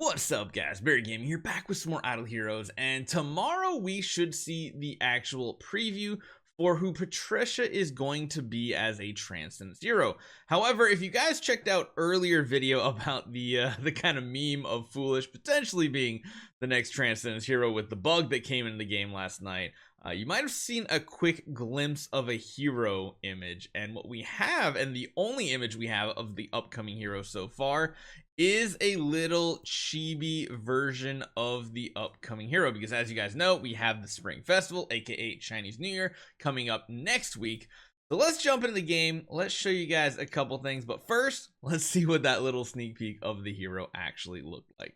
What's up, guys? Barry Gaming here, back with some more Idle Heroes, and tomorrow we should see the actual preview for who Patricia is going to be as a Transcendence hero. However, if you guys checked out earlier video about the kind of meme of Foolish potentially being the next Transcendence hero with the bug that came into the game last night, you might have seen a quick glimpse of a hero image, and what we have, and the only image we have of the upcoming hero so far, is a little chibi version of the upcoming hero, because as you guys know, we have the Spring Festival, aka Chinese New Year, coming up next week. So let's jump into the game. Let's show you guys a couple things, but first, let's see what that little sneak peek of the hero actually looked like.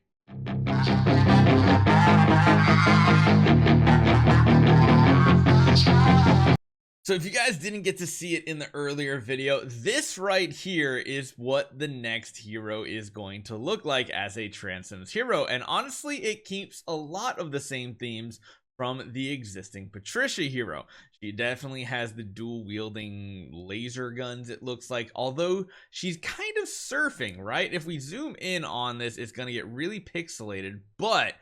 So if you guys didn't get to see it in the earlier video, this right here is what the next hero is going to look like as a Transcendence hero. And honestly, it keeps a lot of the same themes from the existing Patricia hero. She definitely has the dual wielding laser guns, it looks like, although she's kind of surfing, right? If we zoom in on this, it's going to get really pixelated, but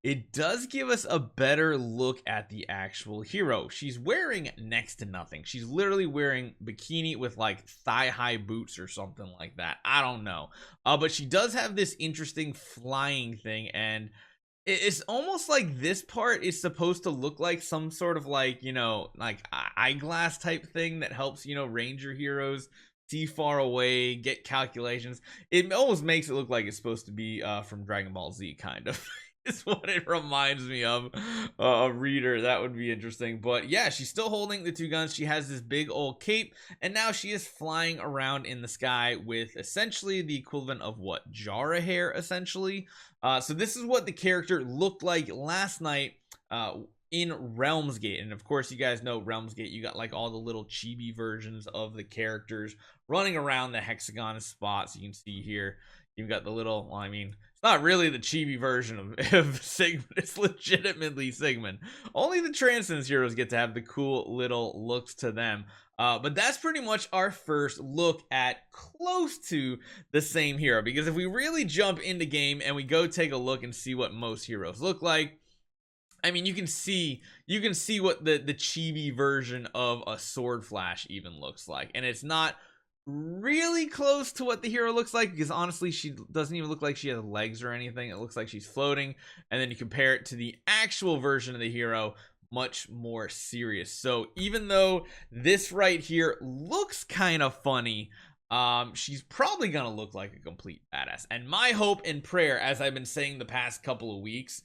it does give us a better look at the actual hero. She's wearing next to nothing. She's literally wearing bikini with like thigh-high boots or something like that. I don't know. But she does have this interesting flying thing, and it's almost like this part is supposed to look like some sort of like, you know, like eyeglass type thing that helps, you know, ranger heroes see far away, get calculations. It almost makes it look like it's supposed to be from Dragon Ball Z, kind of. Is what it reminds me of. A reader, that would be interesting. But yeah, she's still holding the two guns. She has this big old cape, and now she is flying around in the sky with essentially the equivalent of what, Jara hair, essentially. So this is what the character looked like last night in Realms Gate. And of course, you guys know Realms Gate, you got like all the little chibi versions of the characters running around the hexagon spots. You can see here, you've got the little, well, I mean, not really the chibi version of Sigmund. It's legitimately Sigmund. Only the Transcendence heroes get to have the cool little looks to them. But that's pretty much our first look at close to the same hero. Because if we really jump into game and we go take a look and see what most heroes look like, I mean, you can see what the chibi version of a Sword Flash even looks like. And it's not really close to what the hero looks like, because honestly she doesn't even look like she has legs or anything. It looks like she's floating, and then you compare it to the actual version of the hero, much more serious. So even though this right here looks kind of funny, she's probably gonna look like a complete badass. And my hope and prayer, as I've been saying the past couple of weeks,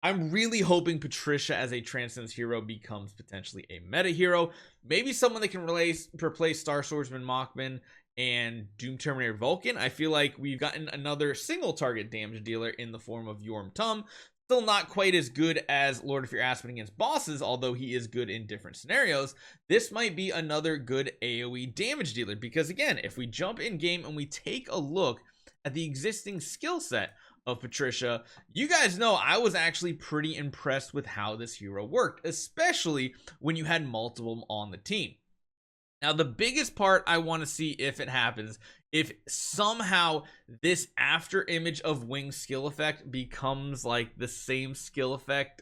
I'm really hoping Patricia as a Transcendence hero becomes potentially a meta hero. Maybe someone that can replace Star Swordsman Machman and Doom Terminator Vulcan. I feel like we've gotten another single target damage dealer in the form of Yorm Tum. Still not quite as good as Lord of Fear Aspen against bosses, although he is good in different scenarios. This might be another good AoE damage dealer, because again, if we jump in game and we take a look at the existing skill set of Patricia, you guys know I was actually pretty impressed with how this hero worked, especially when you had multiple on the team. Now, the biggest part I want to see if it happens, if somehow this after image of Wing skill effect becomes like the same skill effect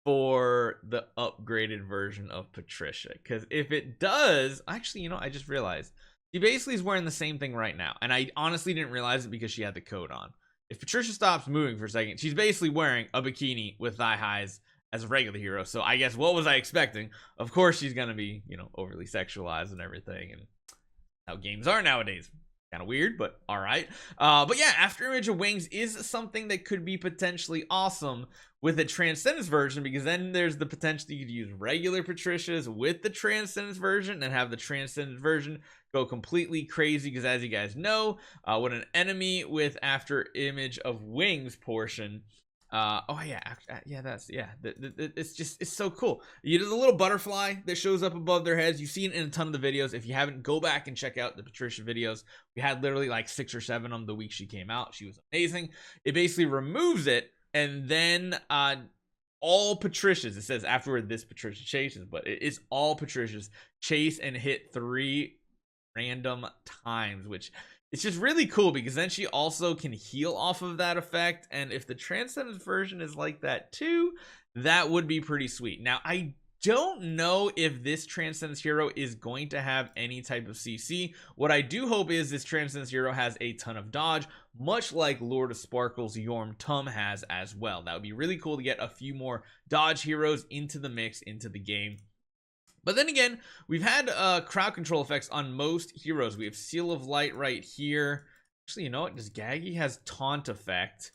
for the upgraded version of Patricia. Because if it does, actually, you know, I just realized she basically is wearing the same thing right now, and I honestly didn't realize it because she had the coat on. If Patricia stops moving for a second, she's basically wearing a bikini with thigh highs as a regular hero. So I guess, what was I expecting? Of course she's gonna be, you know, overly sexualized and everything, and how games are nowadays. Kind of weird, but all right. But yeah, after image of Wings is something that could be potentially awesome with a Transcendence version, because then there's the potential you could use regular Patricias with the Transcendence version and have the Transcendence version go completely crazy, because as you guys know, when an enemy with after image of Wings portion, it's so cool. You do the little butterfly that shows up above their heads. You've seen it in a ton of the videos. If you haven't, go back and check out the Patricia videos. We had literally like 6 or 7 of them the week she came out. She was amazing. It basically removes it, and then all Patricias, it says afterward this Patricia chases, but it is all Patricias chase and hit 3 random times, which it's just really cool because then she also can heal off of that effect, and if the Transcendence version is like that too, that would be pretty sweet. Now I don't know if this Transcendence hero is going to have any type of CC. What I do hope is this Transcendence hero has a ton of dodge, much like Lord of Sparkle's Yorm Tum has as well. That would be really cool to get a few more dodge heroes into the mix, into the game. But then again, we've had crowd control effects on most heroes. We have Seal of Light right here. Actually, you know what? Does Gaggy has taunt effect?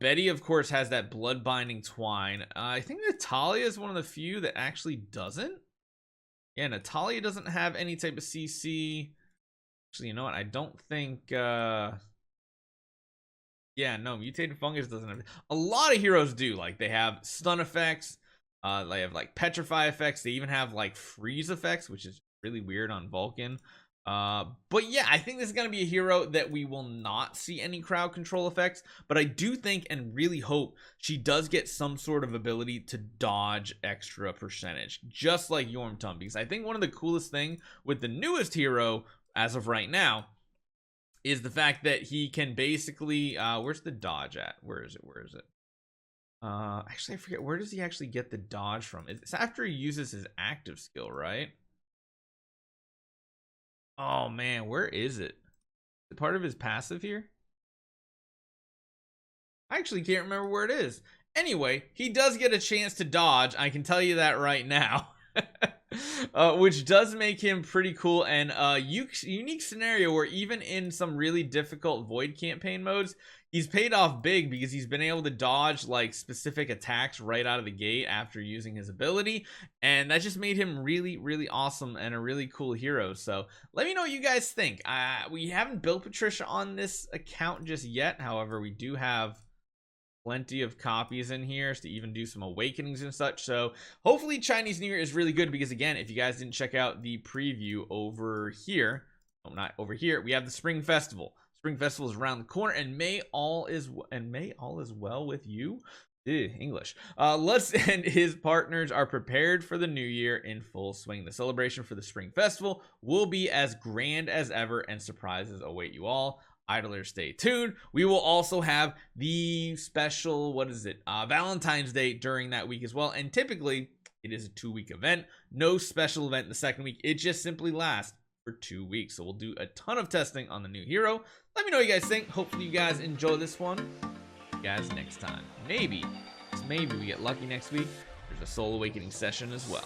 Betty, of course, has that blood binding twine. I think Natalia is one of the few that actually doesn't. Yeah, Natalia doesn't have any type of CC. Actually, you know what? I don't think. Yeah, no, Mutated Fungus doesn't have. A lot of heroes do. Like they have stun effects. They have like petrify effects. They even have like freeze effects, which is really weird on Vulcan. But yeah, I think this is going to be a hero that we will not see any crowd control effects, but I do think and really hope she does get some sort of ability to dodge extra percentage, just like Yorm Tum, because I think one of the coolest thing with the newest hero as of right now is the fact that he can basically where's the dodge at? Where is it? Actually I forget, where does he actually get the dodge from? It's after he uses his active skill, right? Oh man, where is it? Is it part of his passive here? I actually can't remember where it is. Anyway, he does get a chance to dodge, I can tell you that right now. Which does make him pretty cool, and unique scenario where even in some really difficult Void campaign modes, he's paid off big because he's been able to dodge like specific attacks right out of the gate after using his ability, and that just made him really awesome and a really cool hero. So let me know what you guys think. We haven't built Patricia on this account just yet, however we do have plenty of copies in here to even do some awakenings and such. So hopefully Chinese New Year is really good, because again, if you guys didn't check out the preview over here, not over here, we have the Spring Festival. Spring Festival is around the corner, and may all is well with you. English. Lutz and his partners are prepared for the new year in full swing. The celebration for the Spring Festival will be as grand as ever, and surprises await you all. Idlers, stay tuned. We will also have the special, Valentine's Day during that week as well. And typically, it is a 2-week event. No special event the second week. It just simply lasts for 2 weeks. So we'll do a ton of testing on the new hero. Let me know what you guys think. Hopefully you guys enjoy this one. See you guys next time. Maybe we get lucky next week. There's a Soul Awakening session as well.